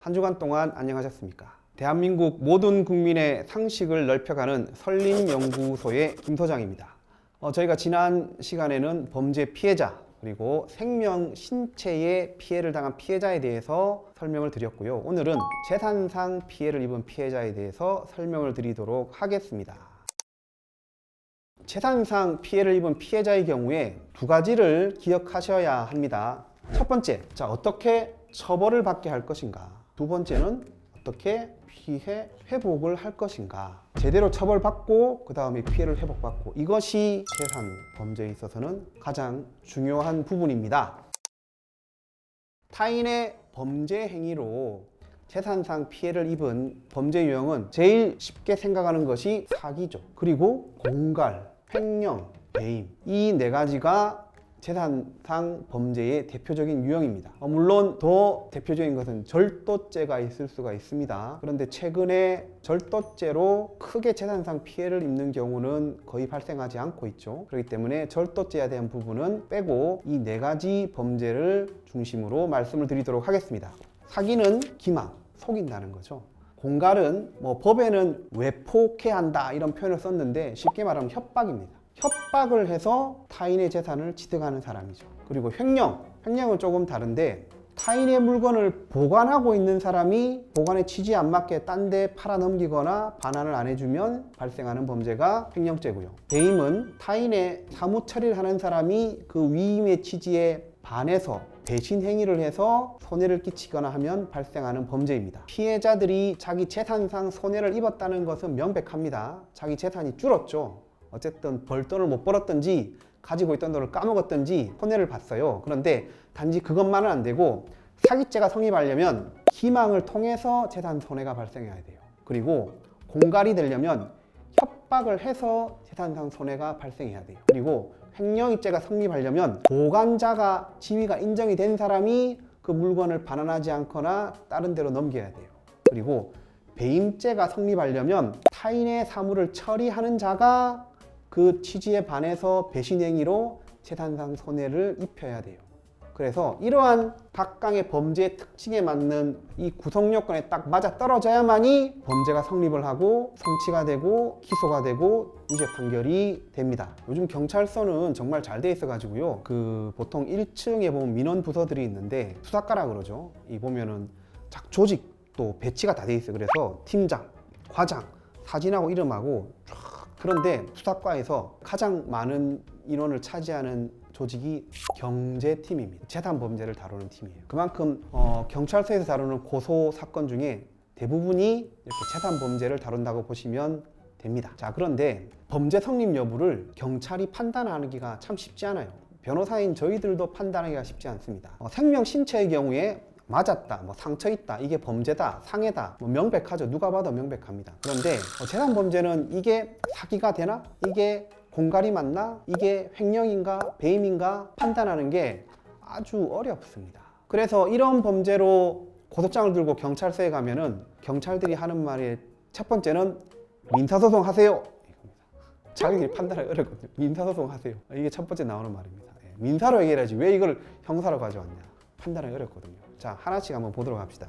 한 주간 동안 안녕하셨습니까? 대한민국 모든 국민의 상식을 넓혀가는 설림연구소의 김 소장입니다. 저희가 지난 시간에는 범죄 피해자 그리고 생명, 신체에 피해를 당한 피해자에 대해서 설명을 드렸고요. 오늘은 재산상 피해를 입은 피해자에 대해서 설명을 드리도록 하겠습니다. 재산상 피해를 입은 피해자의 경우에 두 가지를 기억하셔야 합니다. 첫 번째, 어떻게 처벌을 받게 할 것인가? 두 번째는 어떻게 피해 회복을 할 것인가? 제대로 처벌받고 그 다음에 피해를 회복받고, 이것이 재산 범죄에 있어서는 가장 중요한 부분입니다. 타인의 범죄 행위로 재산상 피해를 입은 범죄 유형은 제일 쉽게 생각하는 것이 사기죠. 그리고 공갈, 횡령, 배임, 이 네 가지가 재산상 범죄의 대표적인 유형입니다. 물론 더 대표적인 것은 절도죄가 있을 수가 있습니다. 그런데 최근에 절도죄로 크게 재산상 피해를 입는 경우는 거의 발생하지 않고 있죠. 그렇기 때문에 절도죄에 대한 부분은 빼고 이 네 가지 범죄를 중심으로 말씀을 드리도록 하겠습니다. 사기는 기망, 속인다는 거죠. 공갈은 법에는 외폭해한다 이런 표현을 썼는데 쉽게 말하면 협박입니다. 협박을 해서 타인의 재산을 취득하는 사람이죠. 그리고 횡령은 조금 다른데, 타인의 물건을 보관하고 있는 사람이 보관의 취지에 안 맞게 딴 데 팔아넘기거나 반환을 안 해주면 발생하는 범죄가 횡령죄고요. 배임은 타인의 사무 처리를 하는 사람이 그 위임의 취지에 반해서 배신 행위를 해서 손해를 끼치거나 하면 발생하는 범죄입니다. 피해자들이 자기 재산상 손해를 입었다는 것은 명백합니다. 자기 재산이 줄었죠. 어쨌든 벌돈을 못 벌었든지 가지고 있던 돈을 까먹었든지 손해를 봤어요. 그런데 단지 그것만은 안 되고 사기죄가 성립하려면 기망을 통해서 재산 손해가 발생해야 돼요. 그리고 공갈이 되려면 협박을 해서 재산상 손해가 발생해야 돼요. 그리고 횡령죄가 성립하려면 보관자가 지위가 인정이 된 사람이 그 물건을 반환하지 않거나 다른 데로 넘겨야 돼요. 그리고 배임죄가 성립하려면 타인의 사물을 처리하는 자가 그 취지에 반해서 배신 행위로 재산상 손해를 입혀야 돼요. 그래서 이러한 각각의 범죄의 특징에 맞는 이 구성 요건에 딱 맞아 떨어져야만이 범죄가 성립을 하고 성취가 되고 기소가 되고 유죄 판결이 됩니다. 요즘 경찰서는 정말 잘 돼 있어 가지고요. 보통 1층에 보면 민원 부서들이 있는데 수사과라 그러죠. 이 보면은 조직도 배치가 다 돼 있어요. 그래서 팀장, 과장, 사진하고 이름하고 쫙. 그런데 수사과에서 가장 많은 인원을 차지하는 조직이 경제팀입니다. 재산 범죄를 다루는 팀이에요. 그만큼 경찰서에서 다루는 고소 사건 중에 대부분이 이렇게 재산 범죄를 다룬다고 보시면 됩니다. 그런데 범죄 성립 여부를 경찰이 판단하기가 참 쉽지 않아요. 변호사인 저희들도 판단하기가 쉽지 않습니다. 생명, 신체의 경우에 맞았다, 상처 있다, 이게 범죄다, 상해다, 명백하죠. 누가 봐도 명백합니다. 그런데 재산 범죄는 이게 사기가 되나? 이게 공갈이 맞나? 이게 횡령인가? 배임인가? 판단하는 게 아주 어렵습니다. 그래서 이런 범죄로 고소장을 들고 경찰서에 가면은 경찰들이 하는 말의 첫 번째는 민사소송 하세요. 자기들이 판단하기 어렵거든요. 민사소송 하세요. 이게 첫 번째 나오는 말입니다. 민사로 해결하지 왜 이걸 형사로 가져왔냐. 판단하기 어렵거든요. 하나씩 한번 보도록 합시다.